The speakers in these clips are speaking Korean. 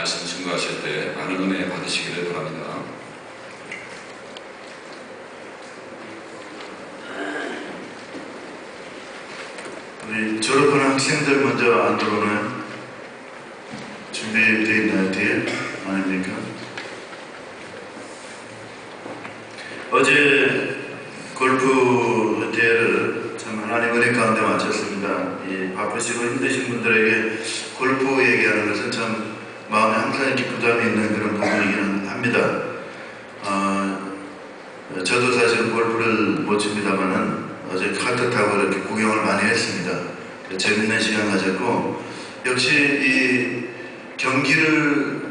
말씀 증거하실 때 많은 은혜 받으시기를 바랍니다. 우리 졸업하는 학생들 먼저 안 들어오나요? 준비되어 있나요? 뒤에? 아닙니까? 어제 골프 대회를 참 하나님 은혜 가운데 마쳤습니다. 이 바쁘시고 힘드신 분들에게 골프 얘기하는 것은 참 마음에 항상 이렇게 부담이 있는 그런 부분이기는 합니다. 저도 사실 골프를 못 칩니다만은 어제 카트 타고 이렇게 구경을 많이 했습니다. 재밌는 시간 가졌고, 역시 이 경기를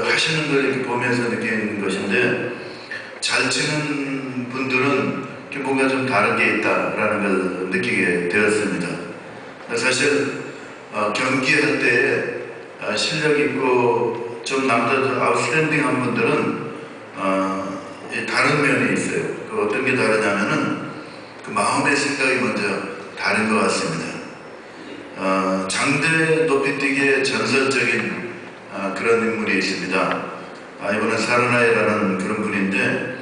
하시는 걸 이렇게 보면서 느끼는 것인데, 잘 치는 분들은 뭔가 좀 다른 게 있다라는 걸 느끼게 되었습니다. 사실 경기할 때 실력 있고 좀 남들 아웃스탠딩한 분들은 다른 면이 있어요. 그 어떤 게 다르냐면은 그 마음의 생각이 먼저 다른 것 같습니다. 장대 높이뛰기의 전설적인 그런 인물이 있습니다. 이번에 사르나이라는 그런 분인데,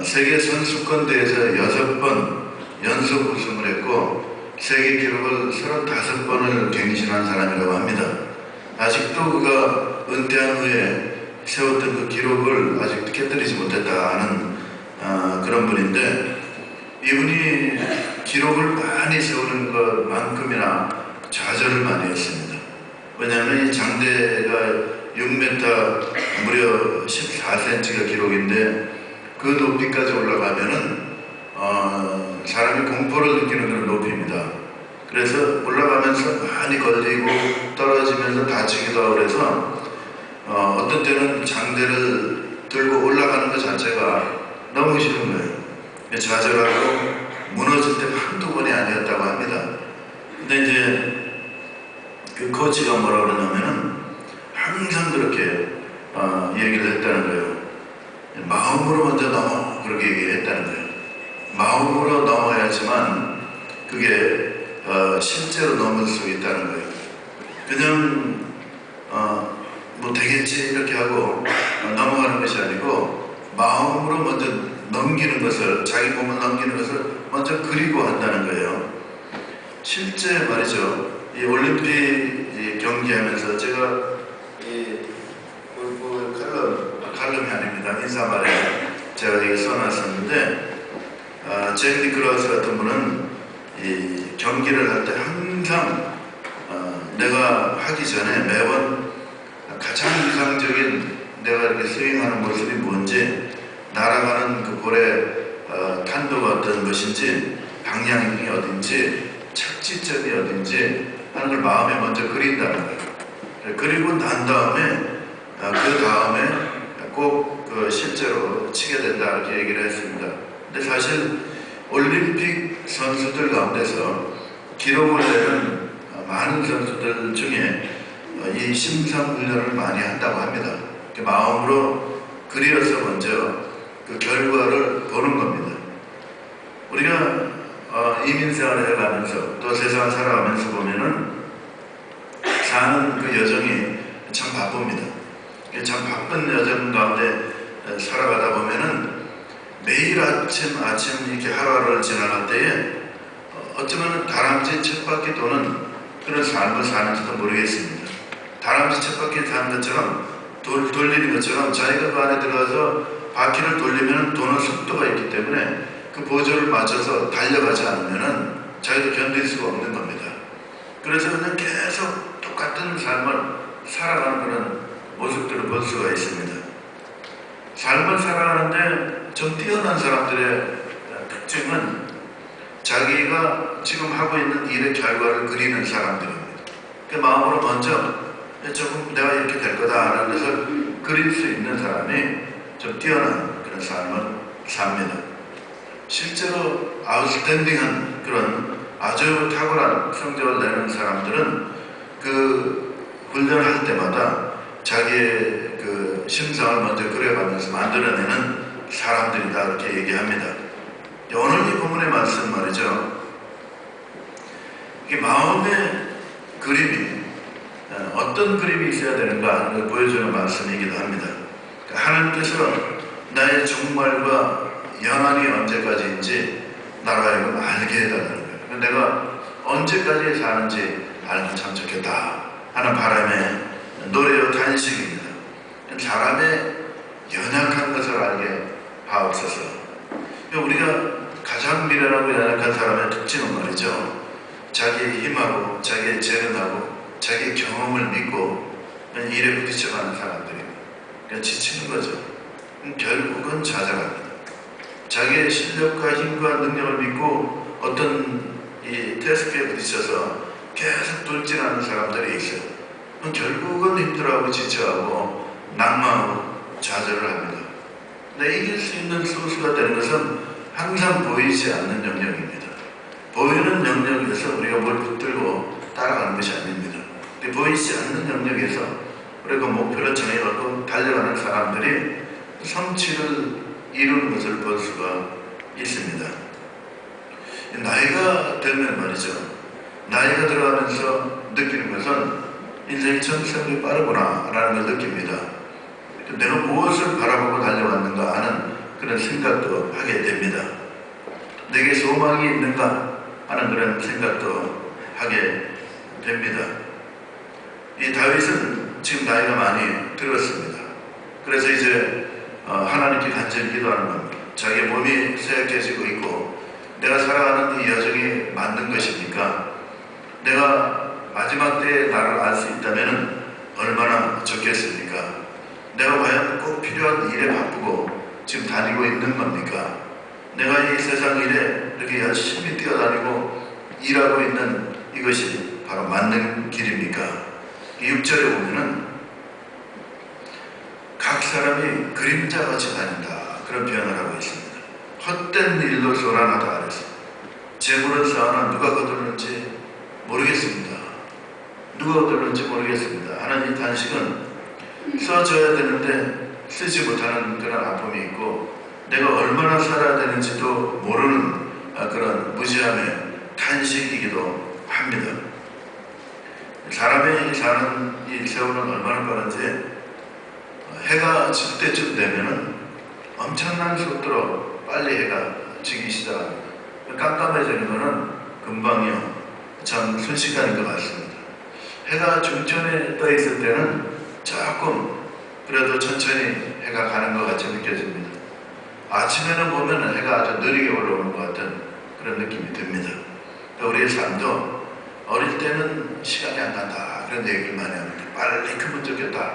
세계 선수권 대회에서 6번 연속 우승을 했고 세계 기록을 35번을 갱신한 사람이라고 합니다. 아직도 그가 은퇴한 후에 세웠던 그 기록을 아직도 깨뜨리지 못했다는 그런 분인데, 이분이 기록을 많이 세우는 것만큼이나 좌절을 많이 했습니다. 왜냐하면 이 장대가 6m 무려 14cm가 기록인데, 그 높이까지 올라가면은 사람이 공포를 느끼는 그런 높이입니다. 그래서 올라가면서 많이 걸리고 떨어지면서 다치기도 하고 그래서 어떤 때는 장대를 들고 올라가는 것 자체가 너무 싫은 거예요. 좌절하고 무너질 때 한두 번이 아니었다고 합니다. 근데 이제 그 코치가 뭐라 그러냐면은 항상 그렇게 얘기를 했다는 거예요. 마음으로 먼저 넘어, 그렇게 얘기했다는 거예요. 마음으로 넘어야지만 그게 실제로 넘을 수 있다는 거예요. 그냥 뭐 되겠지 이렇게 하고 넘어가는 것이 아니고, 마음으로 먼저 넘기는 것을, 자기 몸을 넘기는 것을 먼저 그리고 한다는 거예요. 실제 말이죠, 이 올림픽 경기하면서 제가 이 골프 칼럼이 아닙니다. 인사말에 제가 이게 써놨었는데, 잭 니클라우스 같은 분은 이 경기를 할 때 항상 내가 하기 전에 매번 가장 이상적인 내가 이렇게 스윙하는 모습이 뭔지, 날아가는 그 볼의 탄도가 어떤 것인지, 방향이 어딘지, 착지점이 어딘지 하는 걸 마음에 먼저 그린다는 거예요. 그리고 난 다음에 그 다음에 꼭 실제로 치게 된다 이렇게 얘기를 했습니다. 근데 사실 올림픽 선수들 가운데서 기록을 내는 많은 선수들 중에 이 심상 훈련을 많이 한다고 합니다. 마음으로 그려서 먼저 그 결과를 보는 겁니다. 우리가 이민생활을 해가면서 또 세상을 살아가면서 보면은 사는 그 여정이 참 바쁩니다. 참 바쁜 여정 가운데 살아가다 보면은 매일 아침 이렇게 하루하루를 지나갈 때에 어쩌면 다람쥐 쳇바퀴 도는 그런 삶을 사는지도 모르겠습니다. 다람쥐 쳇바퀴 사는 것처럼 돌리는 것처럼 자기가 그 안에 들어가서 바퀴를 돌리면 도는 속도가 있기 때문에 그 보조를 맞춰서 달려가지 않으면 자기도 견딜 수가 없는 겁니다. 그래서 그냥 계속 똑같은 삶을 살아가는 그런 모습들을 볼 수가 있습니다. 삶을 살아가는데 좀 뛰어난 사람들의 특징은 자기가 지금 하고 있는 일의 결과를 그리는 사람들입니다. 그 마음으로 먼저 조금 내가 이렇게 될 거다라는 것을 그릴 수 있는 사람이 좀 뛰어난 그런 삶을 삽니다. 실제로 아웃스탠딩한 그런 아주 탁월한 성적을 내는 사람들은 그 훈련할 때마다 자기의 그 심상을 먼저 그려가면서 만들어내는 사람들이다 이렇게 얘기합니다. 오늘 이 본문의 말씀 말이죠, 이 마음의 그림이 어떤 그림이 있어야 되는가 하는 걸 보여주는 말씀이기도 합니다. 하나님께서 나의 종말과 영원히 언제까지인지 나로 하여금 알게 해달라는 거예요. 내가 언제까지 사는지 알면 참 좋겠다 하는 바람의 노래요 탄식입니다. 사람의 연약한 것을 알게 하옵소서. 우리가 가장 미련하고 연약한 사람의 특징은 말이죠, 자기의 힘하고 자기의 재능하고 자기의 경험을 믿고 일에 부딪혀가는 사람들입니다. 그러니까 지치는 거죠. 결국은 좌절합니다. 자기의 실력과 힘과 능력을 믿고 어떤 이 태스크에 부딪혀서 계속 돌진하는 사람들이 있어요. 결국은 힘들어하고 지쳐하고 낙망하고 좌절을 합니다. 근데 이길 수 있는 소수가 되는 것은 항상 보이지 않는 영역입니다. 보이는 영역에서 우리가 뭘 붙들고 따라가는 것이 아닙니다. 근데 보이지 않는 영역에서 우리가 목표를 정해갖고 달려가는 사람들이 성취를 이루는 것을 볼 수가 있습니다. 나이가 들면 말이죠, 나이가 들어가면서 느끼는 것은 인생이 천천히 빠르구나 라는 걸 느낍니다. 내가 무엇을 바라보고 달려왔는가 하는 그런 생각도 하게 됩니다. 내게 소망이 있는가 하는 그런 생각도 하게 됩니다. 이 다윗은 지금 나이가 많이 들었습니다. 그래서 이제 하나님께 간절히 기도하는 겁니다. 자기의 몸이 쇠약해지고 있고 내가 살아가는 이 여정이 맞는 것입니까? 내가 마지막 때에 나를 알 수 있다면 얼마나 좋겠습니까? 내가 과연 꼭 필요한 일에 바쁘고 지금 다니고 있는 겁니까? 내가 이 세상 일에 이렇게 열심히 뛰어다니고 일하고 있는 이것이 바로 맞는 길입니까? 이 6절에 보면은 각 사람이 그림자같이 다닌다 그런 표현을 하고 있습니다. 헛된 일로 소란하다 그랬어요. 재물은 쌓아나 누가 거두는지 모르겠습니다. 누가 거두는지 모르겠습니다 하는 이 단식은 써줘야 되는데 쓰지 못하는 그런 아픔이 있고 내가 얼마나 살아야 되는지도 모르는 그런 무지함의 탄식이기도 합니다. 사람이 사는 이 세월은 얼마나 빠른지 해가 질 때쯤 되면은 엄청난 속도로 빨리 해가 지기 시작합니다. 깜깜해지는 것은 금방이요, 참 순식간인 것 같습니다. 해가 중천에 떠 있을 때는 조금 그래도 천천히 해가 가는 것 같이 느껴집니다. 아침에는 보면 해가 아주 느리게 올라오는 것 같은 그런 느낌이 듭니다. 우리의 삶도 어릴 때는 시간이 안 간다 그런 얘기를 많이 합니다. 빨리 크면 좋겠다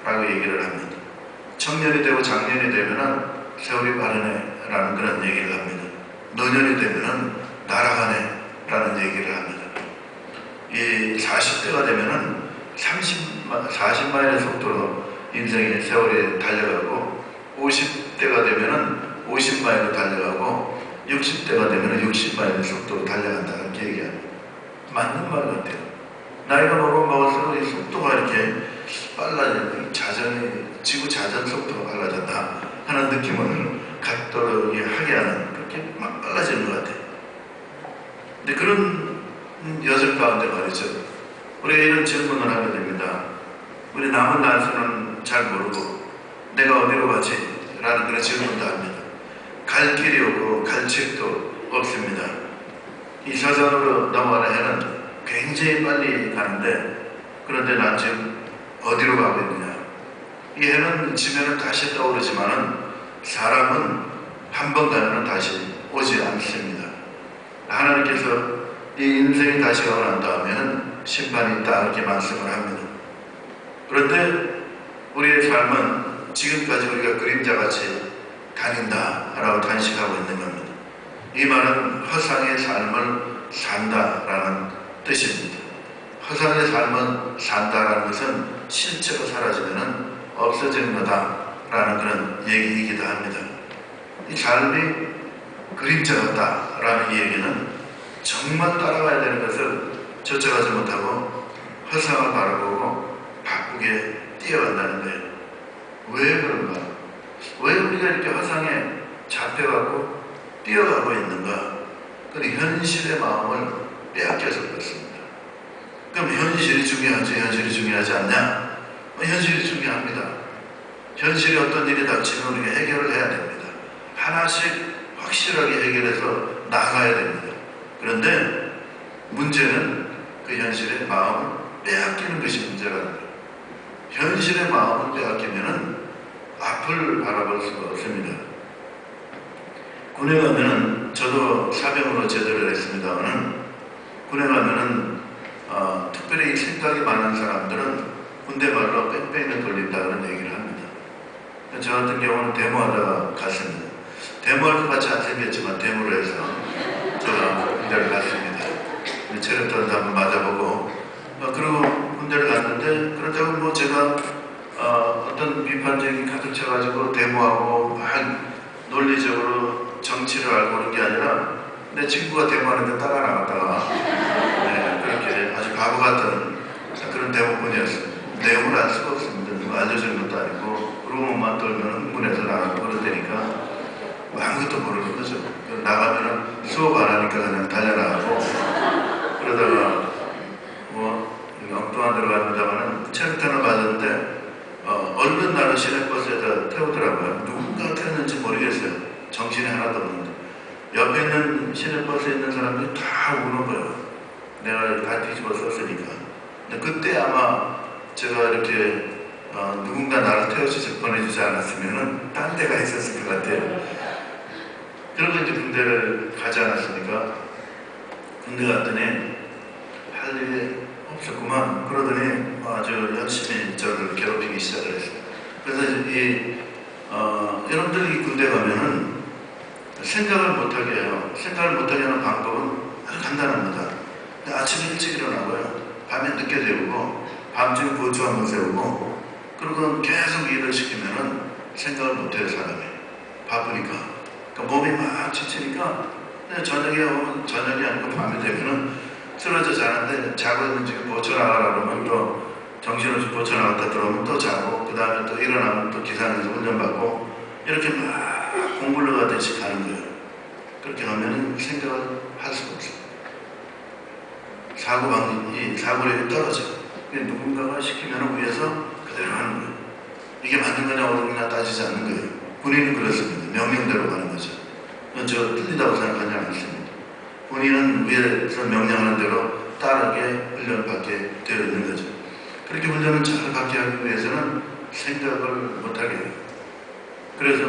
라고 얘기를 합니다. 청년이 되고 장년이 되면은 세월이 빠르네 라는 그런 얘기를 합니다. 노년이 되면은 날아가네 라는 얘기를 합니다. 이 40대가 되면은 40마일의 속도로 인생의 세월이 달려가고 50대가 되면은 50마일로 달려가고 60대가 되면은 60마일의 속도로 달려간다 이렇게 얘기합니다. 맞는 말 같아요. 나이가 먹을수록 이 속도가 이렇게 빨라지는 지구 자전 속도가 빨라졌다 하는 느낌을 갖도록 하게 하는 그렇게 막 빨라지는 것 같아요. 근데 그런 여정 가운데 말이죠, 우리가 이런 질문을 하게 됩니다. 우리 남은 날수는 잘 모르고 내가 어디로 가지? 라는 그런 질문도 합니다. 갈 길이 없고 갈 책도 없습니다. 이 사선으로 넘어가는 해는 굉장히 빨리 가는데 그런데 난 지금 어디로 가고 있느냐? 이 해는 지면은 다시 떠오르지만은 사람은 한 번 가면은 다시 오지 않습니다. 하나님께서 이 인생이 다시 가고 난 다음에는 심판이 있다 이렇게 말씀을 합니다. 그런데 우리의 삶은 지금까지 우리가 그림자같이 다닌다 라고 단식하고 있는 겁니다. 이 말은 허상의 삶을 산다라는 뜻입니다. 허상의 삶을 산다라는 것은 실제로 사라지면 없어지는 거다라는 그런 얘기이기도 합니다. 이 삶이 그림자 같다라는 이 얘기는 정말 따라가야 되는 것을 쫓아가지 못하고 허상을 바라보고 바꾸게 뛰어간다는 거예요. 왜 그런가? 왜 우리가 이렇게 허상에 잡혀가고 뛰어가고 있는가? 그 현실의 마음을 빼앗겨서 그렇습니다. 그럼 현실이 중요하지, 현실이 중요하지 않냐? 현실이 중요합니다. 현실에 어떤 일이 닥치면 우리가 해결을 해야 됩니다. 하나씩 확실하게 해결해서 나가야 됩니다. 그런데 문제는 그 현실의 마음을 빼앗기는 것이 문제라는 거예요. 현실의 마음을 빼앗기면은 앞을 바라볼 수가 없습니다. 군에 가면은 저도 사병으로 제대를 했습니다만은 군에 가면은 특별히 생각이 많은 사람들은 군대 말로 뺑뺑이를 돌린다 그런 얘기를 합니다. 저 같은 경우는 데모하다가 갔습니다. 데모할 것 같이 안 생겼지만 데모를 해서 제가 군대를 갔습니다. 체력전도 한번 맞아보고 그리고 군대를 갔는데 그렇다고 뭐 제가 어떤 비판적인 가득 차가지고 데모하고 막 논리적으로 정치를 알고 그런 게 아니라 내 친구가 데모하는데 따라 나갔다가 그렇게 아주 바보 같은 그런 데모꾼이었습니다. 내용을 알 수가 없습니다. 누가 알려주는 것도 아니고 그러고만 떨면 흥분해서 나가고 그러다니까 아무것도 모르는 거죠. 나가면은 수업 안 하니까 그냥 달려나가고 그러다가 뭐 엉뚱한 데로 갑니다만은 체력탄을 맞았는데 얼른 나를 시내버스에다 태우더라고요. 누군가 태웠는지 모르겠어요. 정신이 하나도 없는데 옆에 있는 시내버스에 있는 사람들이 다 우는 거예요. 내가 다 뒤집어 썼으니까. 근데 그때 아마 제가 이렇게 누군가 나를 태워주지 보내주지 않았으면은 딴 데가 있었을 것 같아요. 그러고 이제 군대를 가지 않았으니까 군대 갔더니 할 일이 없었구만. 그러더니 아주 열심히 저를 괴롭히기 시작을 했어요. 그래서 여러분들이 군대 가면은 생각을 못하게 해요. 생각을 못하게 하는 방법은 아주 간단합니다. 아침에 일찍 일어나고요. 밤에 늦게 재우고 밤중에 보초 한번 세우고 그리고 계속 일을 시키면은 생각을 못해요. 사람이 바쁘니까. 그러니까 몸이 막 지치니까 저녁에 오면 저녁이 아니고 밤이 되면은 쓰러져 자는데 자고 있는 지금 보초 나가라 그러면 또 정신없이 보초 나갔다 들어오면 또 자고 그 다음에 또 일어나면 또 기상에서 훈련받고 이렇게 막 공부를 하듯이 가는 거예요. 그렇게 하면은 생각을 할 수가 없어요. 사고력이 떨어져요. 누군가가 시키면 위해서 그대로 하는 거예요. 이게 맞는 거냐 옳은 거냐 따지지 않는 거예요. 군인은 그렇습니다. 명령대로 가는 거죠. 저 틀리다고 생각하지 않습니다. 군인은 위에서 명령하는 대로 따르게 훈련받게 되어 있는 거죠. 그렇게 훈련을 잘 받게 하기 위해서는 생각을 못하게 해요. 그래서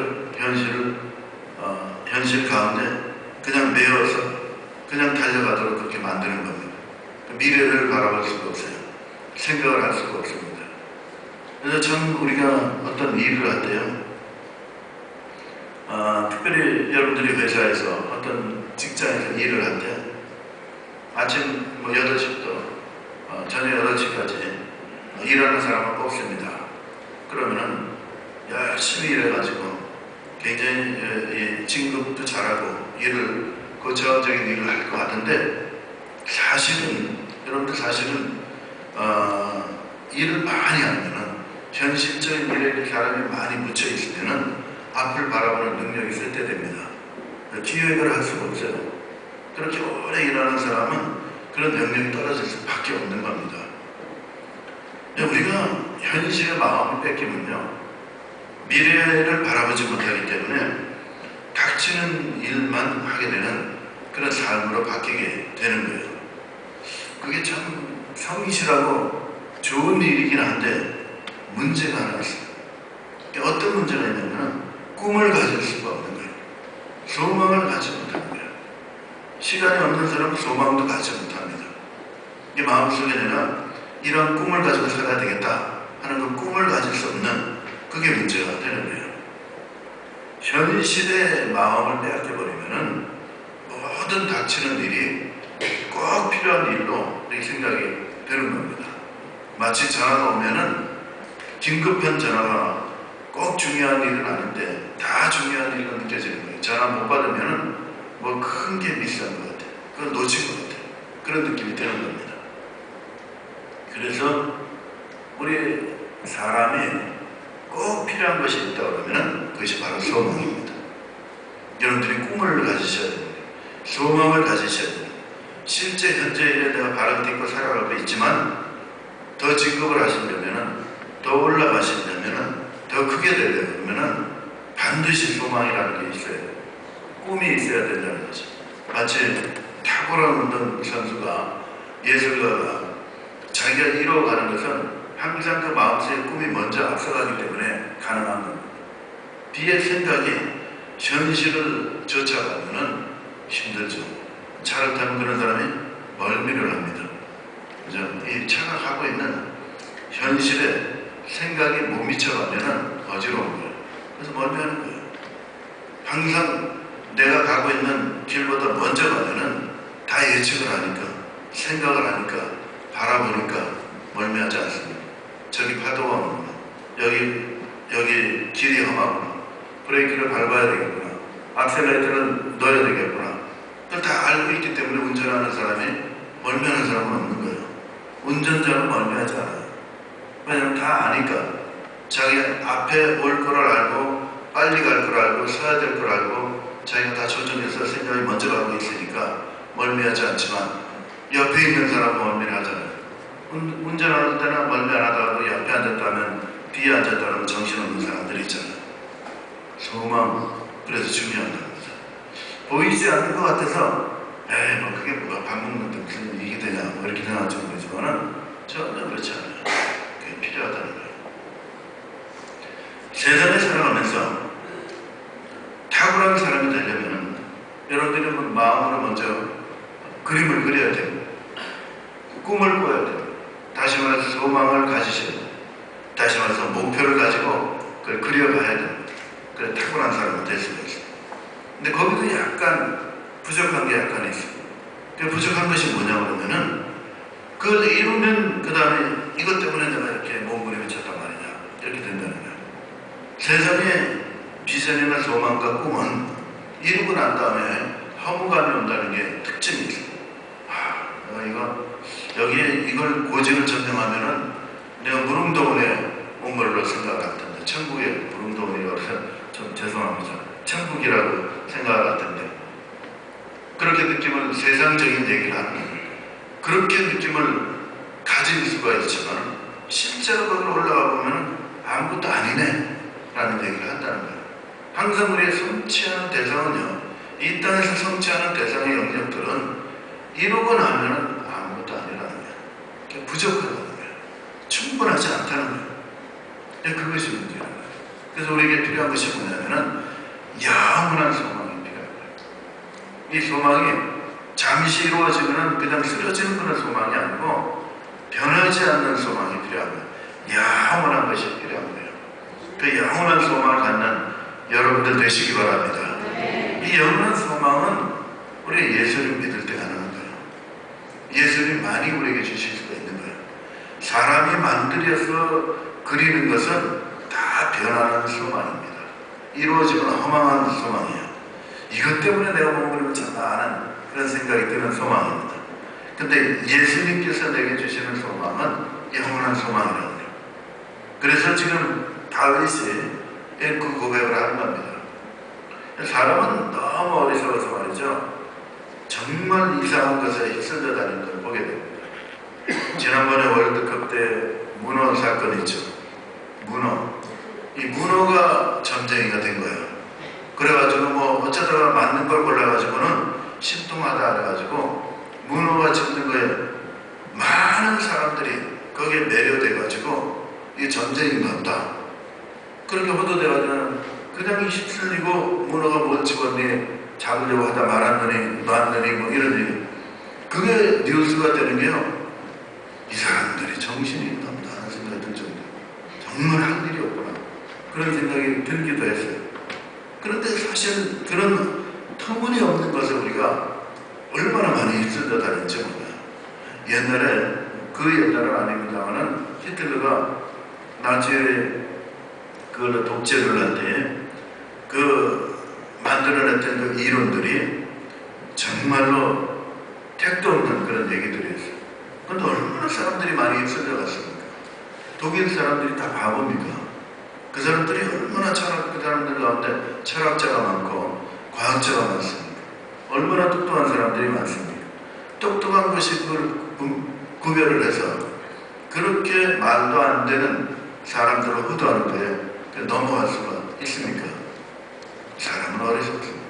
현실 가운데 그냥 매여서 그냥 달려가도록 그렇게 만드는 겁니다. 미래를 바라볼 수가 없어요. 생각을 할 수가 없습니다. 그래서 참 우리가 어떤 일을 할 때요. 특별히 여러분들이 회사에서 어떤 직장에서 일을 할 때 아침 8시부터 저녁 8시까지 일하는 사람을 뽑습니다. 그러면은 열심히 일해가지고 굉장히 진급도 잘하고 일을 고차원적인 일을 할 것 같은데 여러분들 사실은 일을 많이 하면은 현실적인 일에 사람이 많이 묻혀 있으면은 앞을 바라보는 능력이 있을 때 됩니다. 기획을 할 수가 없어요. 그렇게 오래 일하는 사람은 그런 능력이 떨어질 수밖에 없는 겁니다. 우리가 현실의 마음을 뺏기면요, 미래를 바라보지 못하기 때문에 닥치는 일만 하게 되는 그런 삶으로 바뀌게 되는 거예요. 그게 참 성실하고 좋은 일이긴 한데 문제가 하나 있어요. 어떤 문제가 있냐면 꿈을 가질 수가 없는 거예요. 소망을 가지 못하는 거예요. 시간이 없는 사람은 소망도 가지 못합니다. 이게 마음속에 내가 이런 꿈을 가지고 살아야 되겠다 하는 그 꿈을 가질 수 없는 그게 문제가 되는 거예요. 현실의 마음을 빼앗겨버리면은 모든 닥치는 일이 꼭 필요한 일로 이렇게 생각이 되는 겁니다. 마치 전화가 오면은 긴급한 전화가 꼭 중요한 일은 아닌데 다 중요한 일로 느껴지는 거예요. 전화 못 받으면은 뭐 큰 게 미스한 것 같아요. 그건 놓친 것 같아요. 그런 느낌이 드는 겁니다. 그래서 우리 사람이 꼭 필요한 것이 있다 그러면은 그것이 바로 소망입니다. 여러분들이 꿈을 가지셔야 됩니다. 소망을 가지셔야 됩니다. 실제 현재 일에 내가 발을 딛고 살아가고 있지만 더 진급을 하시려면은, 더 올라가시려면은, 더 크게 되려면은 반드시 소망이라는 게 있어야 돼요. 꿈이 있어야 된다는 거죠. 마치 탁월한 운동 선수가, 예술가가 자기가 이뤄가는 것은 항상 그 마음속에 꿈이 먼저 앞서가기 때문에 가능한 겁니다. 뒤에 생각이 현실을 쫓아가면은 힘들죠. 차를 타면 그런 사람이 멀미를 합니다. 그죠? 이 차가 가고 있는 현실에 생각이 못 미쳐가면은 어지러운 거예요. 그래서 멀미하는 거예요. 항상 내가 가고 있는 길보다 먼저 가면은 다 예측을 하니까, 생각을 하니까, 바라보니까 멀미하지 않습니다. 저기 파도가 오는구나, 여기 길이 험하구나, 브레이크를 밟아야 되겠구나, 악셀레이터를 넣어야 되겠구나, 그걸 다 알고 있기 때문에 운전하는 사람이 멀미하는 사람은 없는 거예요. 운전자는 멀미하지 않아요. 왜냐하면 다 아니까. 자기 앞에 올 거를 알고, 빨리 갈 걸 알고, 서야 될 걸 알고, 자기가 다 조정해서 생각이 먼저 가고 있으니까 멀미하지 않지만, 옆에 있는 사람은 멀미를 하잖아요. 운전하는 때는 멀미 안 하다가도 옆에 앉았다면, 뒤에 앉았다면 정신없는 사람들이 있잖아요. 소망, 그래서 중요한 겁니다. 보이지 않는 것 같아서 에이 뭐 그게 뭐가 밥 먹는데 무슨 이익이 되냐 뭐 이렇게 생각할지 모르지만은 전혀 그렇지 않아요. 그게 필요하다는 거예요. 세상에 살아가면서 탁월한 사람이 되려면 여러분들이 마음으로 먼저 그림을 그려야 돼요. 꿈을 꿔야 돼요. 다시 말해서 소망을 가지셔야 돼요. 다시 말해서 목표를 가지고 그걸 그려가야 돼요. 그래 탁월한 사람이 될 수가 있어요. 근데 거기도 약간 부족한 게 약간 있어요. 그 부족한 것이 뭐냐고 그러면은 그걸 이루면 그 다음에 이것 때문에 내가 이렇게 몸부림을 쳤단 말이냐 이렇게 된다는 거예요. 세상에 비전이나 소망과 꿈은 이루고 난 다음에 허무감이 온다는 게 특징이 있어요. 내가 여기에 이걸 고지를 점령하면은 내가 무릉도원에 온걸로 생각할 텐데, 천국에 무릉도원이라고 해서 좀 죄송합니다. 천국이라고 생각할 텐데, 그렇게 느낌을 세상적인 얘기를 하는 거예요. 그렇게 느낌을 가질 수가 있지만 실제로 거기로 올라가 보면 아무것도 아니네 라는 얘기를 한다는 거예요. 항상 우리의 성취하는 대상은요, 이 땅에서 성취하는 대상의 영역들은 이루고 나면 아무것도 아니라는 거예요. 부족하다는 거예요. 충분하지 않다는 거예요. 그것이 문제라는 거예요. 그래서 우리에게 필요한 것이 뭐냐면은 영원한 소망이 필요한 거예요. 이 소망이 잠시 이루어지면 그냥 쓰러지는 그런 소망이 아니고 변하지 않는 소망이 필요한 거예요. 영원한 것이 필요한 거예요. 그 영원한 소망을 갖는 여러분들 되시기 바랍니다. 이 영원한 소망은 우리 예수를 믿을 때 가능한 거예요. 예수를 많이 우리에게 주실 수가 있는 거예요. 사람이 만들어서 그리는 것은 다 변하는 소망입니다. 이루어지면 허망한 소망이에요. 이것 때문에 내가 몸부림을 쳤나 하는 그런 생각이 드는 소망입니다. 근데 예수님께서 내게 주시는 소망은 영원한 소망이라는 거예요. 그래서 지금 다윗이 그 고백을 하는 겁니다. 사람은 너무 어리석어서 말이죠. 정말 이상한 것에 휩쓸려 다니는 걸 보게 됩니다. 지난번에 월드컵 때 문어 사건 있죠. 이 문어가 점쟁이가 된 거예요. 그래가지고 뭐 어쩌다가 맞는 걸 골라가지고는 신통하다 그래가지고 문어가 짚는 거에 많은 사람들이 거기에 매료돼가지고 이 점쟁이인가 보다 그렇게 호도돼가지고 그냥 휩쓸리고 문어가 뭘 집었니 잡으려고 하다 말았느니 놨느니 뭐 이런 얘기. 그게 뉴스가 되는 게요, 이 사람들이 정신이 없다 하는 생각이 들 정도. 정말 할 일이 없구나 그런 생각이 들기도 했어요. 그런데 사실 그런 터무니없는 것을 우리가 얼마나 많이 휩쓸려 다녔지 몰라요. 옛날에 옛날은 아닙니다만은 히틀러가 나치의 그걸로 독재를 할 때 만들어냈던 그 이론들이 정말로 택도 없는 그런 얘기들이었어요. 그런데 얼마나 사람들이 많이 휩쓸려 갔습니까? 독일 사람들이 다 바보입니까? 그 사람들이 얼마나 그 사람들 가운데 철학자가 많고 과학자가 많습니까? 얼마나 똑똑한 사람들이 많습니까? 똑똑한 것이 그걸 구별을 해서 그렇게 말도 안 되는 사람들을 호도하는 거에 넘어갈 수가 있습니까? 사람은 어리석습니다.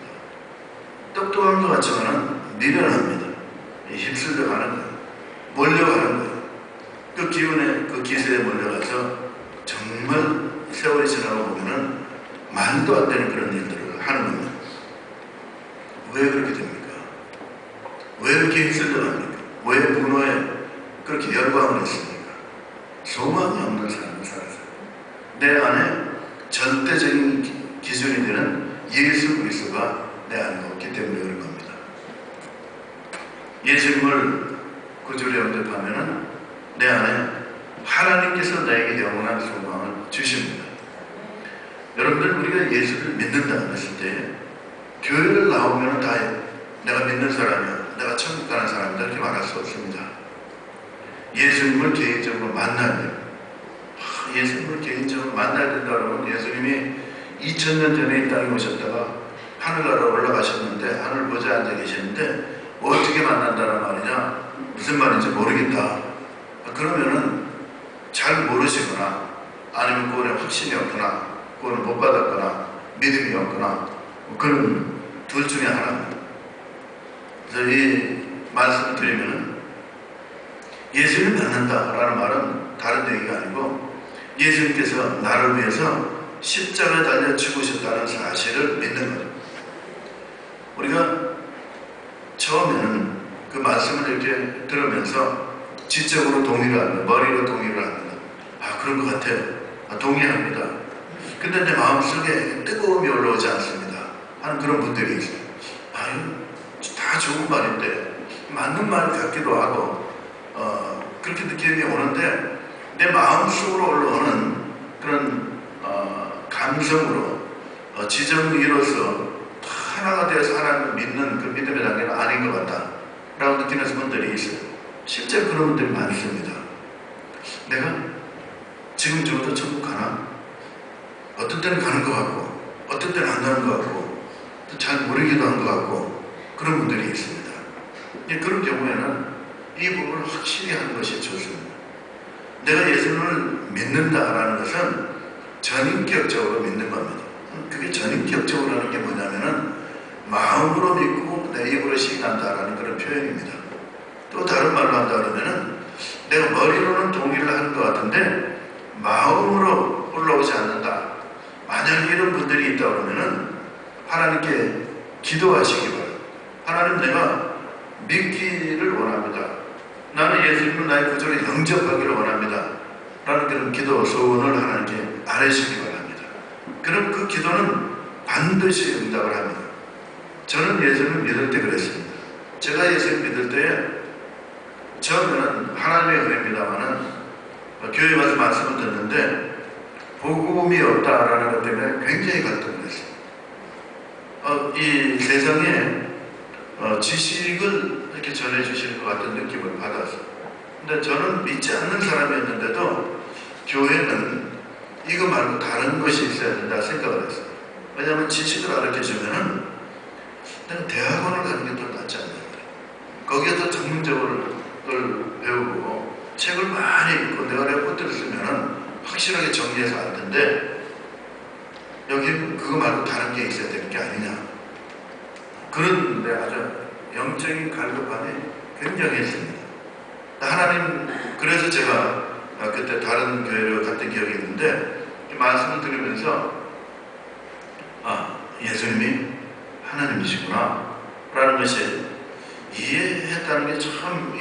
똑똑한 것 같지만은 미련합니다. 휩쓸려 가는 거예요. 몰려가는 거예요. 그 기운에, 그 기세에 몰려가서 정말 세월이 지나고 보면은 말도 안 되는 그런 일들을 하는 겁니다. 왜 그렇게 됩니까? 왜 이렇게 휩쓸려 갑니까? 왜 문화에 그렇게 열광을 했습니까? 소망이 없는 삶을 살았어요. 내 안에 절대적인 기준이 되는 예수 그리스도가 내 안에 없기 때문에 그런 겁니다. 예수님을 구주로 영접하면은 내 안에 하나님께서 나에게 영원한 소망을 주십니다. 여러분들, 우리가 예수를 믿는다 했을 때 교회를 나오면 다 내가 믿는 사람이야, 내가 천국 가는 사람이다 이렇게 말할 수 없습니다. 예수님을 개인적으로 만나야 돼요. 예수님을 개인적으로 만나야 된다 그러면 예수님이 2000년 전에 이 땅에 오셨다가 하늘나라로 올라가셨는데 하늘 보좌에 앉아 계시는데 어떻게 만난다는 말이냐, 무슨 말인지 모르겠다. 그러면은 잘 모르시거나 아니면 그거에 확신이 없거나 그거는 못 받았거나 믿음이 없거나 그런 둘 중에 하나입니다. 그래서 이 말씀을 드리면은 예수님을 믿는다라는 말은 다른 얘기가 아니고 예수님께서 나를 위해서 십자가에 달려 죽으셨다는 사실을 믿는 거죠. 우리가 처음에는 그 말씀을 이렇게 들으면서 지적으로 동의를 합니다. 머리로 동의를 합니다. 아, 그런 것 같아요. 아, 동의합니다. 근데 내 마음속에 뜨거움이 올라오지 않습니다 하는 그런 분들이 있어요. 아유, 다 좋은 말인데 맞는 말 같기도 하고 그렇게 느낌이 오는데 내 마음속으로 올라오는 그런 감성으로 지정의로서 하나가 되어서 하나님을 믿는 그 믿음의 단계는 아닌 것 같다 라고 느끼는 분들이 있어요. 실제 그런 분들이 많습니다. 내가 지금 저도 천국 가나? 어떤 때는 가는 것 같고 어떤 때는 안 가는 것 같고 또 잘 모르기도 한 것 같고 그런 분들이 있습니다. 그런 경우에는 이 부분을 확실히 하는 것이 좋습니다. 내가 예수님을 믿는다라는 것은 전인격적으로 믿는 겁니다. 그게 전인격적으로 하는 게 뭐냐면은 마음으로 믿고 내 입으로 시인한다라는 그런 표현입니다. 또 다른 말로 한다 그러면은 내가 머리로는 동의를 하는 것 같은데 마음으로 올라오지 않는다. 만약 이런 분들이 있다 그러면은 하나님께 기도하시기 바랍니다. 하나님, 내가 믿기를 원합니다. 나는 예수님을 나의 구주로 영접하기를 원합니다. 라는 그런 기도 소원을 하나님께 아뢰시기 바랍니다. 그럼 그 기도는 반드시 응답을 합니다. 저는 예수님을 믿을 때 그랬습니다. 제가 예수님을 믿을 때에 처음에는 하나님의 은혜입니다만은 교회 가서 말씀을 듣는데 복음이 없다라는 것 때문에 굉장히 갈등을 했습니다. 이 세상에 지식을 이렇게 전해주시는 것 같은 느낌을 받았어요. 근데 저는 믿지 않는 사람이었는데도 교회는 이거 말고 다른 것이 있어야 된다 생각을 했어요. 왜냐하면 지식을 가르쳐주면은 내가 대학원을 가는 게 더 낫지 않나. 거기에 더 전문적으로 배우고 책을 많이 읽고 내가 레포트를 쓰면은 확실하게 정리해서 알 텐데 여기 그거 말고 다른 게 있어야 되는 게 아니냐. 그런데 아주 영적인 갈급함이 굉장히 했습니다. 하나님, 그래서 제가 그때 다른 교회로 갔던 기억이 있는데 이 말씀을 들으면서 예수님이 하나님이시구나 라는 것이 이해했다는 게 참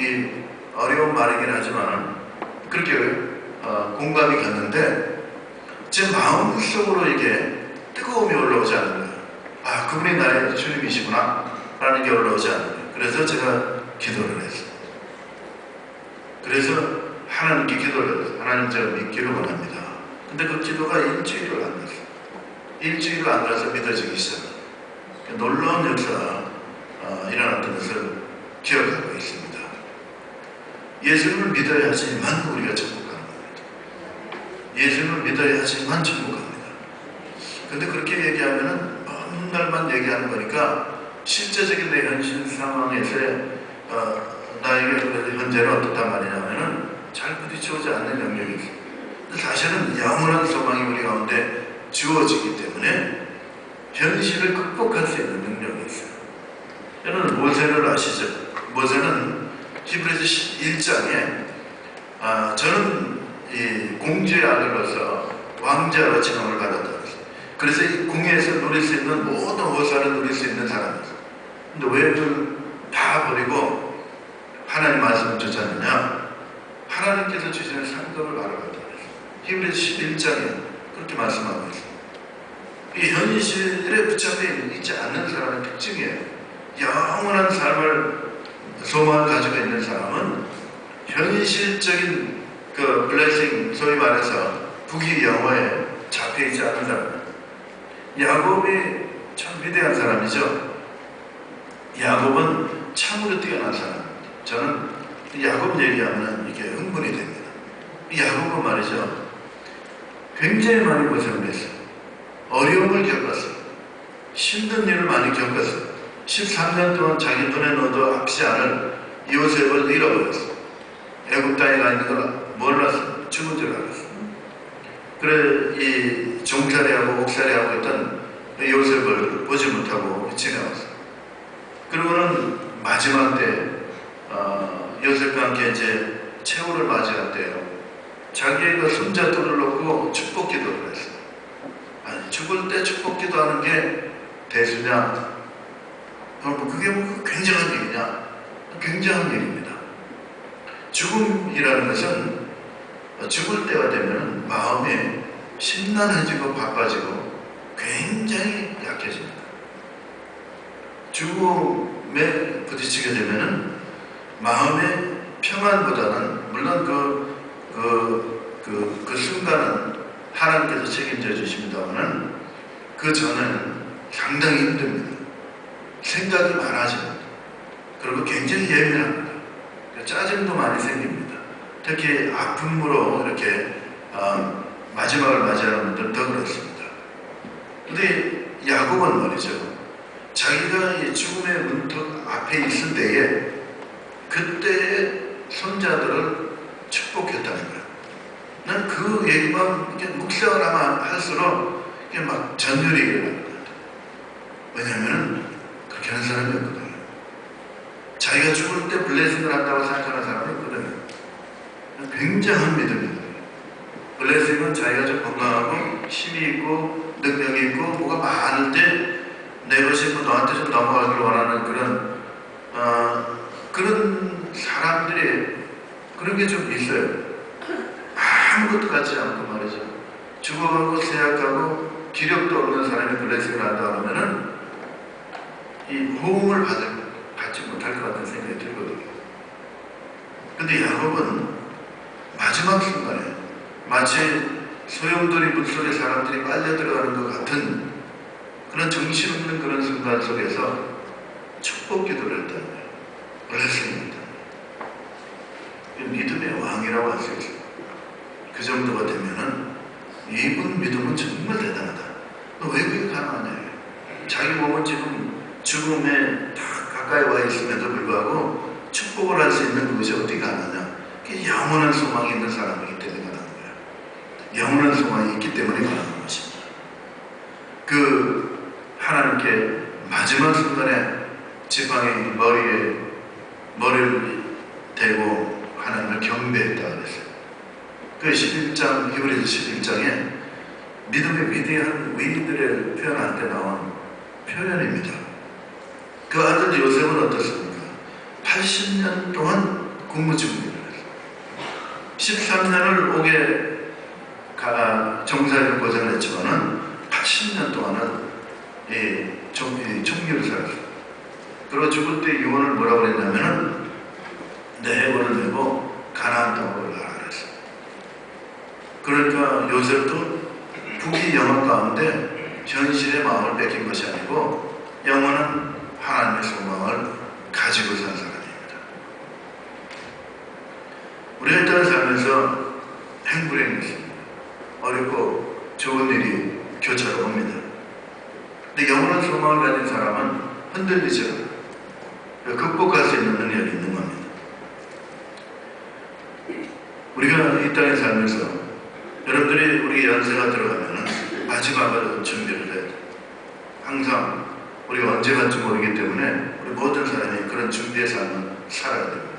어려운 말이긴 하지만 그렇게 공감이 갔는데 제 마음속으로 이게 뜨거움이 올라오지 않는 거예요. 아, 그분이 나의 주님이시구나 라는 게 올라오지 않는 거예요. 그래서 제가 기도를 했어요. 그래서 하나님께 기도를 했어요. 하나님, 제가 믿기를 원합니다. 근데 그 기도가 일주일을 안 갔어요. 일주일을 안 가서 믿어지기 시작합니다. 놀라운 역사가 일어났던 것을 기억하고 있습니다. 예수님을 믿어야지만 우리가 천국 가는 겁니다. 예수님을 믿어야지만 천국 갑니다. 근데 그렇게 얘기하면은 먼 날만 얘기하는 거니까 실제적인 내 현실 상황에서의 나에게 현재는 어떻단 말이냐면은 잘 부딪혀오지 않는 영역이 있어요. 사실은 영원한 소망이 우리 가운데 주어지기 때문에 현실을 극복할 수 있는 능력이 있어요. 여러분 모세를 아시죠? 모세는 히브리서 11장에 저는 이 공주의 아들로서 왕자로 지명을 받았다. 그래서 이 궁에서 누릴 수 있는 모든 호사를 누릴 수 있는 사람이었어요. 근데 왜 그걸 다 버리고 하나님 말씀을 쫓았느냐? 하나님께서 주시는 상급을 바라봤다. 히브리서 11장에 그렇게 말씀하고 있습니다. 이 현실에 붙잡혀 있지 않는 사람의 특징이에요. 영원한 삶을 소망을 가지고 있는 사람은 현실적인 그 블레싱, 소위 말해서 부귀 영화에 잡혀 있지 않은 사람입니다. 야곱이 참 위대한 사람이죠. 야곱은 참으로 뛰어난 사람입니다. 저는 야곱 얘기하면 이게 흥분이 됩니다. 이 야곱은 말이죠, 굉장히 많이 고생을 했어요. 어려움을 겪었어요. 힘든 일을 많이 겪었어요. 13년 동안 자기 눈에 넣어도 아프지 않을 요셉을 잃어버렸어요. 애굽 땅에 가 있는 걸 몰랐어요. 죽은 줄 알았어요. 그래 이 종살이하고 옥살이하고 있던 요셉을 보지 못하고 지나왔어요. 그리고는 마지막 때 요셉과 함께 이제 최후를 맞이할 때요, 자기의 그 손자들을 놓고 축복 기도를 했어요. 아니, 죽을 때 축복 기도하는 게 대수냐? 그게 뭐 굉장한 일이냐? 굉장한 일입니다. 죽음이라는 것은 죽을 때가 되면 마음이 심란해지고 바빠지고 굉장히 약해집니다. 죽음에 부딪히게 되면은 마음의 평안보다는, 물론 그 순간은 하나님께서 책임져 주십니다만은 그 전에는 상당히 힘듭니다. 생각이 많아집니다. 그리고 굉장히 예민합니다. 짜증도 많이 생깁니다. 특히 아픔으로 이렇게 마지막을 맞이하는 분들은 더 그렇습니다. 근데 야곱은 말이죠, 자기가 이 죽음의 문턱 앞에 있을 때에 그때의 손자들을 축복했다는 거예요. 난 그 얘기만 이렇게 묵상을 하면 할수록 이게 막 전율이 일어납니다. 왜냐하면 그렇게 하는 사람이 없거든요. 자기가 죽을 때 블레싱을 한다고 생각하는 사람이 있거든요. 굉장한 믿음이거든요. 블레싱은 자기가 좀 건강하고 힘이 있고 능력이 있고 뭐가 많을 때 내 것이 뭐 너한테 좀 넘어가기를 원하는 그런 사람들이 그런 게 좀 있어요. 아무것도 같지 않고 말이죠. 죽어가고 쇠약하고 기력도 없는 사람이 블레싱을 한다 하면은 이 호응을 받지 못할 것 같은 생각이 들거든요. 근데 야곱은 마지막 순간에 마치 소용돌이 물속에 사람들이 빨려 들어가는 것 같은 그런 정신없는 그런 순간 속에서 축복 기도를 했다는 거예요. 블레싱입니다. 믿음의 왕이라고 할 수 있어요. 그 정도가 되면은 이분 믿음은 정말 대단하다. 너 왜 그게 가능하냐? 자기 몸은 지금 죽음에 다 가까이 와 있음에도 불구하고 축복을 할 수 있는 그것이 어떻게 가능하냐? 그게 영원한 소망이 있는 사람이기 때문에 가능한 거예요. 영원한 소망이 있기 때문에 가능한 것입니다. 그 하나님께 마지막 순간에 지팡이 머리를 대고 하나님을 경배했다 그랬어요. 그 11장, 히브리서 11장에 믿음의 위대한 위인들을 표현할 때 나온 표현입니다. 그 아들 요셉은 어떻습니까? 80년 동안 국무총리를 했어요. 13년을 옥에 정사를 고생했지만은 80년 동안은 총리를 살았어요. 그리고 죽을 때 유언을 뭐라고 그랬냐면은 내 해골을 내고 가나안 땅으로 가라 그랬어요. 그러니까 요셉도 부귀 영화 가운데 현실의 마음을 뺏긴 것이 아니고 영원한 하나님의 소망을 가지고 산 사람입니다. 우리가 일단 살면서 행불행이 있습니다. 어렵고 좋은 일이 교차로 옵니다. 근데 영원한 소망을 가진 사람은 흔들리지 않아요. 극복할 수 있는 능력이 있는 겁니다. 우리가 이 땅에 살면서 여러분들이 우리 연세가 들어가면은 마지막으로 준비를 해야 돼. 항상 우리가 언제 갈지 모르기 때문에 우리 모든 사람이 그런 준비의 삶을 살아야 됩니다.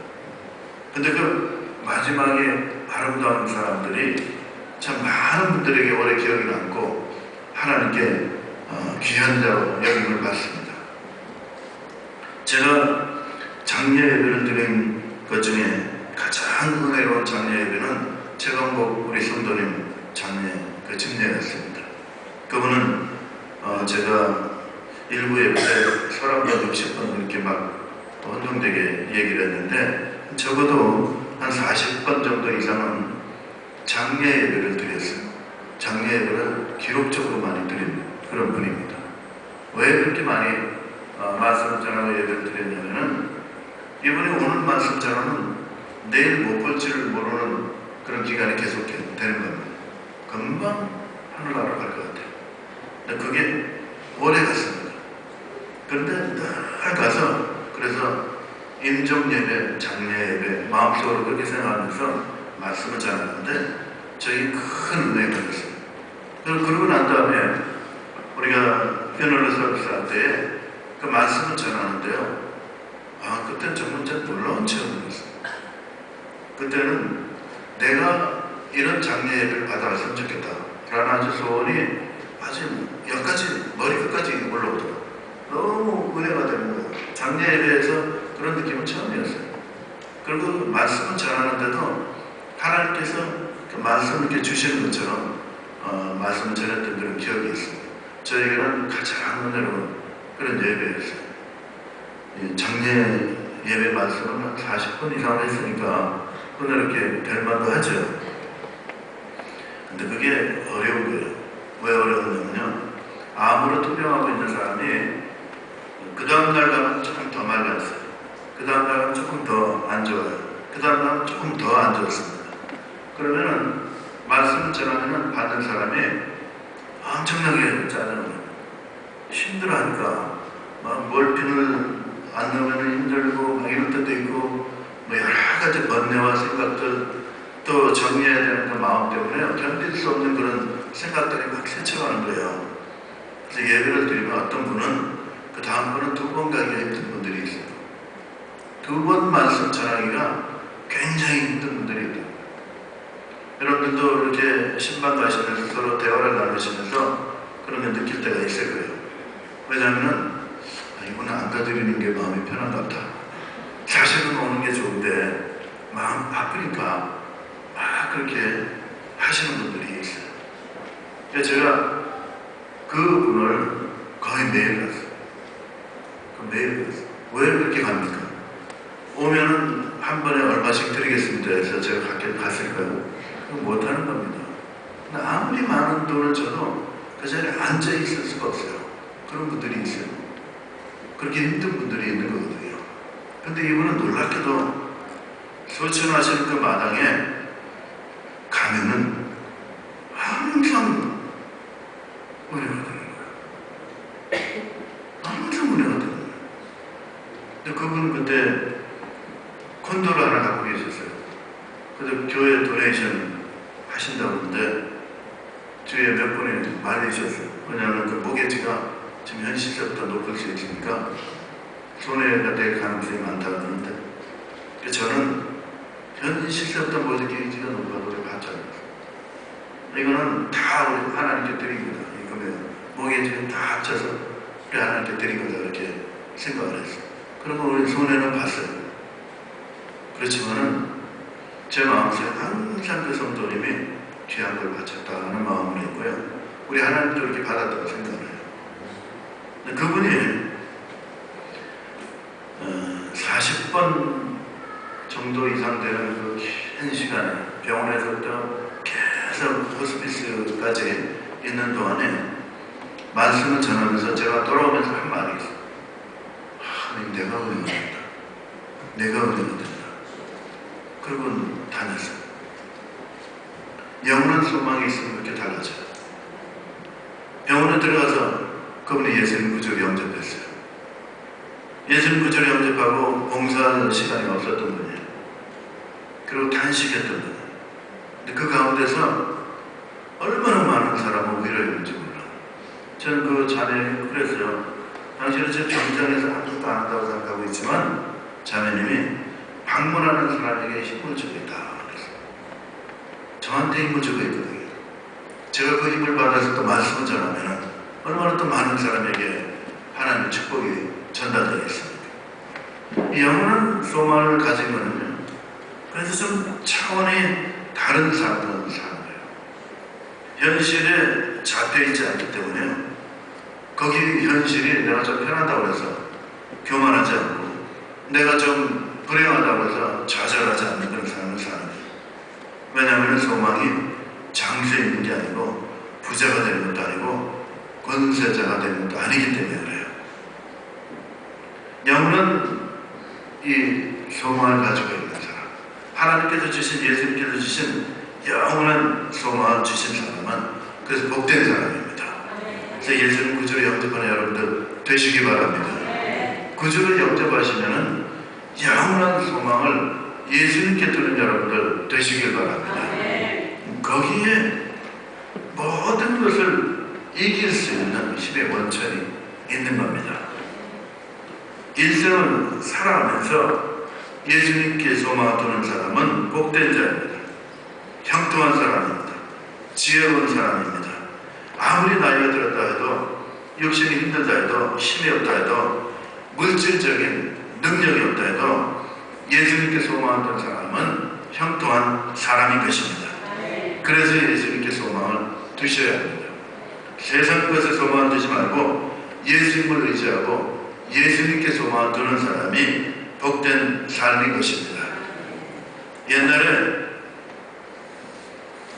근데 그 마지막에 아름다운 사람들이 참 많은 분들에게 오래 기억이 남고 하나님께 귀한 자로 여김을 받습니다. 제가 장례 예배를 드린 것 중에 가장 은혜로운 장례 예배는 최강복 우리 성도님 장례 그 집례였습니다. 그분은 제가 일부 예배 때 서랍과 60번 이렇게 막 혼동되게 얘기를 했는데 적어도 한 40번 정도 이상은 장례 예배를 드렸어요. 장례 예배를 기록적으로 많이 드린 그런 분입니다. 왜 그렇게 많이 말씀을 전하고 예배를 드렸냐면은 이분이 오늘 말씀 전하면 내일 못 볼지를 모르는 그런 기간이 계속 되는 겁니다. 금방 하늘나라로 갈 것 같아요. 근데 그게 오래 갔습니다. 그런데 늘 가서 그래서 임종예배, 장례예배 마음속으로 그렇게 생각하면서 말씀을 전하는데 저희 큰 은혜가 있었어요. 그러고 난 다음에 우리가 퓨너럴 서비스 할 때에 그 말씀을 전하는데요. 그때는 정말 좀 놀라운 체험이었어요. 그때는 내가 이런 장례 예배를 받아왔으면 좋겠다 라는 아주 소원이 아주 여기까지 머리 끝까지 올라오더라고요. 너무 은혜가 되는 거예요. 장례 예배에서 그런 느낌은 처음이었어요. 그리고 말씀을 전하는데도 하나님께서 그 말씀을 이렇게 주시는 것처럼 말씀을 전했던 그런 기억이 있습니다. 저에게는 가장 은혜로운 그런 예배였어요. 장례 예배 말씀은 한 40분 이상을 했으니까 은혜롭게 될 만도 하죠. 근데 그게 어려운 거예요. 왜 어려웠냐면요. 암으로 투병하고 있는 사람이 그 다음날 가면 조금 더 맑았어요. 그 다음날 가면 조금 더 안 좋아요. 그 다음날 조금 더 안 좋습니다. 그러면은 말씀을 전하면 받는 사람이 엄청나게 짜증을 내요. 힘들어하니까 막 몰핀을 안 넣으면 힘들고 막 이럴 때도 있고 뭐 여러 가지 번뇌와 생각들 또 정리해야 되는 그 마음 때문에 견딜 수 없는 그런 생각들이 막 스쳐가는 거예요. 그래서 예배를 드리면 어떤 분은 그 다음 분은 2번 가기가 힘든 분들이 있어요. 2번 말씀 전하기가 굉장히 힘든 분들이 있어요. 여러분들도 이렇게 신방 가시면서 서로 대화를 나누시면서 그런 걸 느낄 때가 있을 거예요. 왜냐하면 이분은 안 가드리는 게 마음이 편한가 보다. 사실은 오는 게 좋은데 마음 아프니까 막 그렇게 하시는 분들이 있어요. 그래서 제가 그 분을 거의 매일 갔어요. 매일 갔어요. 왜 그렇게 갑니까? 오면은 한 번에 얼마씩 드리겠습니다 해서 제가 갔을까요? 그거 못하는 겁니다. 근데 아무리 많은 돈을 줘도 그 자리에 앉아 있을 수가 없어요. 그런 분들이 있어요. 그렇게 힘든 분들이 있는 거거든요. 근데 이분은 놀랍게도 소천하시는 그 마당에 가면은 항상 은혜가 되는 거예요. 항상 은혜가 되는 거예요. 근데 그분은 그때 콘도를 하나 갖고 계셨어요. 그래서 교회 도네이션 하신다고 하는데 주위에 몇 분이 말리셨어요. 왜냐하면 그 모계지가 지금 현 시세보다 높을 수 있으니까 손해가 될 가능성이 많다고 하는데 저는 현 시세보다 모계지가 높아도 우리 받잖아요. 이거는 다 우리 하나님께 드린 거다. 이거면 모계지는 다 합쳐서 우리 하나님께 드린 거다 이렇게 생각을 했어요. 그리고 우리 손해는 봤어요. 그렇지만은 제 마음속에 항상 그 성도님이 귀한 걸 바쳤다는 마음을 했고요. 우리 하나님도 이렇게 받았다고 생각을 해요. 근데 그분이 40번 정도 이상 되는 그 긴 시간에 병원에서부터 계속 호스피스까지 있는 동안에 말씀을 전하면서 제가 돌아오면서 한 말이 있어요. 하나님, 내가 은혜가 된다. 내가 은혜가 된다. 그리고 다녔어요. 영원한 소망이 있으면 그렇게 달라져요. 병원에 들어가서 그분이 예수님 구조를 영접했어요. 예수님 구조를 영접하고 봉사할 시간이 없었던 분이에요. 그리고 단식했던 분이에요. 근데 그 가운데서 얼마나 많은 사람을 위로했는지 몰라. 저는 그 자매님 그랬어요. 당신은 제 병장에서 아무것도 안 한다고 생각하고 있지만 자매님이 방문하는 사람에게 힘을 주고 있다. 그랬어요. 저한테 힘을 주고 있거든요. 제가 그 힘을 받아서 또 말씀을 전하면 얼마나 또 많은 사람에게 하나님의 축복이 전달되겠습니까? 이 영원한 소망을 가진 거는요. 그래서 좀 차원이 다른 삶을 사는 거예요. 현실에 잡혀있지 않기 때문에 거기 현실이 내가 좀 편하다고 해서 교만하지 않고 내가 좀 불행하다고 해서 좌절하지 않는 그런 삶을 사는 거예요. 왜냐하면 소망이 장수에 있는 게 아니고 부자가 되는 것도 아니고 권세자가 되는 것도 아니기 때문에 그래요. 영혼은 이 소망을 가지고 있는 사람, 하나님께서 주신, 예수님께서 주신 영원한 소망을 주신 사람은 그래서 복된 사람입니다. 그래서 예수님 구주를 영접하는 여러분들 되시기 바랍니다. 구주를 영접하시면은 영원한 소망을 예수님께 두는 여러분들 되시길 바랍니다. 거기에 모든 것을 이길 수 있는 힘의 원천이 있는 겁니다. 일생을 살아가면서 예수님께 소망을 두는 사람은 복된 자입니다. 형통한 사람입니다. 지혜로운 사람입니다. 아무리 나이가 들었다 해도 육신이 힘들다 해도 힘이 없다 해도 물질적인 능력이 없다 해도 예수님께 소망을 둔 사람은 형통한 사람인 것입니다. 그래서 예수님께 소망을 두셔야 합니다. 세상 것에 소망을 두지 말고 예수님을 의지하고 예수님께 소망을 두는 사람이 복된 삶인 것입니다. 옛날에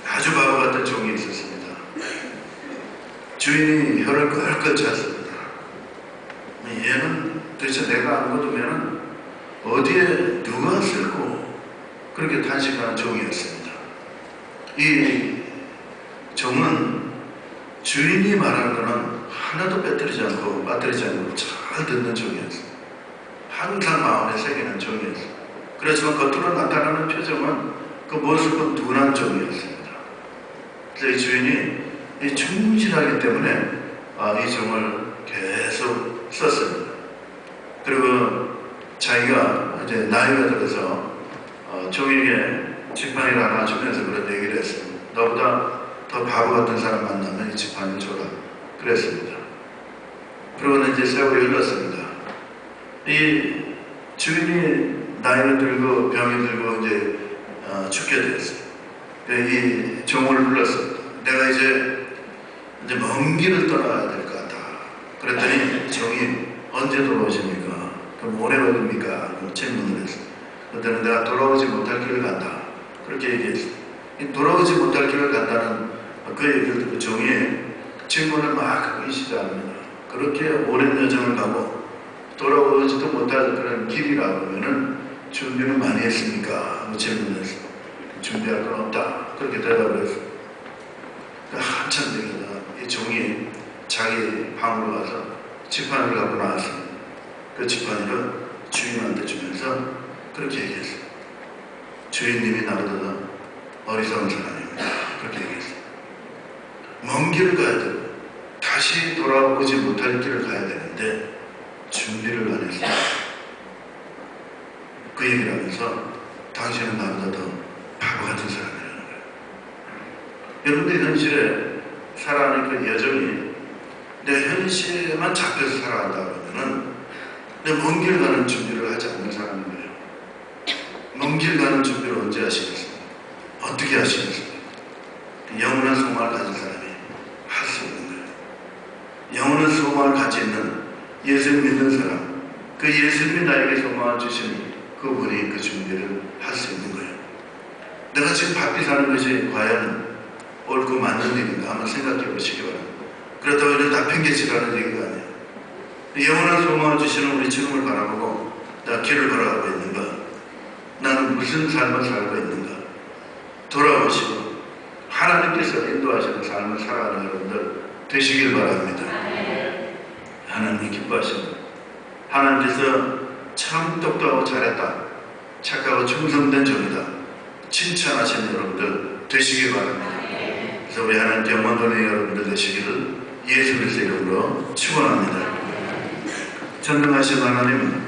아주 바보 같은 종이 있었습니다. 주인이 혀를 끌끌 찼습니다. 얘는 도대체 내가 안 거두면 어디에 누가 쓸고 그렇게 탄식하는 종이었습니다. 이 종은 주인이 말하는 것은 하나도 빠뜨리지 않고 잘 듣는 종이었어요. 항상 마음에 새기는 종이었어요. 그렇지만 겉으로 나타나는 표정은 그 모습은 둔한 종이었습니다. 그래서 이 주인이 충실하기 때문에 이 종을 계속 썼습니다. 그리고 자기가 이제 나이가 들어서 종에게 지팡이를 하나 주면서 그런 얘기를 했습니다. 너보다 더 바보 같은 사람 만나면 이 지팡이를 줘라. 그랬습니다. 그러고는 이제 세월이 흘렀습니다. 이 주인이 나이가 들고 병이 들고 이제 죽게 되었어요. 이 종을 불렀습니다. 내가 이제 먼 길을 떠나야 될 것 같다. 그랬더니 종이 언제 돌아오십니까? 그럼 오래 걸립니까? 질문을 했어요. 그때는 내가 돌아오지 못할 길을 간다. 그렇게 얘기했어요. 돌아오지 못할 길을 간다는 그 얘기를 듣고 종이 질문을 막 하기 시작합니다. 그렇게 오랜 여정을 가고 돌아오지도 못할 그런 길이라고 하면은 준비는 많이 했습니까? 질문했어요. 준비할 건 없다. 그렇게 대답을 했어요. 한참 되다가 이 종이 자기 방으로 가서 지팡이를 갖고 나왔습니다. 그 지팡이를 주인한테 주면서 그렇게 얘기했어요. 주인님이 나보다 어리석은 사람입니다. 그렇게 얘기했어요. 먼 길을 가야 되고 다시 돌아오지 못할 길을 가야 되는데 준비를 안 했어요. 그 얘기를 하면서 당신은 나보다 더 바보 같은 사람이라는 거예요. 여러분들 현실에 살아가는 그 여정이 내 현실에만 잡혀서 살아간다 그러면은 내 먼 길 가는 준비를 하지 않는 사람인 거예요. 먼 길 가는 준비를 언제 하시겠습니까? 어떻게 하시겠습니까? 영원한 소망을 가진 사람이 할 수 있는 거예요. 영원한 소망을 가지고 있는 예수를 믿는 사람, 그 예수님이 나에게 소망을 주신 그분이 그 준비를 할 수 있는 거예요. 내가 지금 바삐 사는 것이 과연 옳고 맞는 일인가 한번 생각해 보시기 바랍니다. 그렇다고 해서 다 핑계치라는 얘기가 아니에요. 영원한 소망을 주시는 우리 주님을 바라보고 나 길을 걸어가고 있는가? 나는 무슨 삶을 살고 있는가? 돌아오시고 하나님께서 인도하시는 삶을 살아가는 여러분들 되시길 바랍니다. 하나님이 기뻐하십니다. 하나님께서 참 똑똑하고 잘했다. 착하고 충성된 종이다. 칭찬하시는 여러분들 되시기 바랍니다. 그래서 우리 하나님께 영광 돌리는 여러분들 되시기를 예수 그리스도 이름으로 축원합니다. 전능하신 하나님,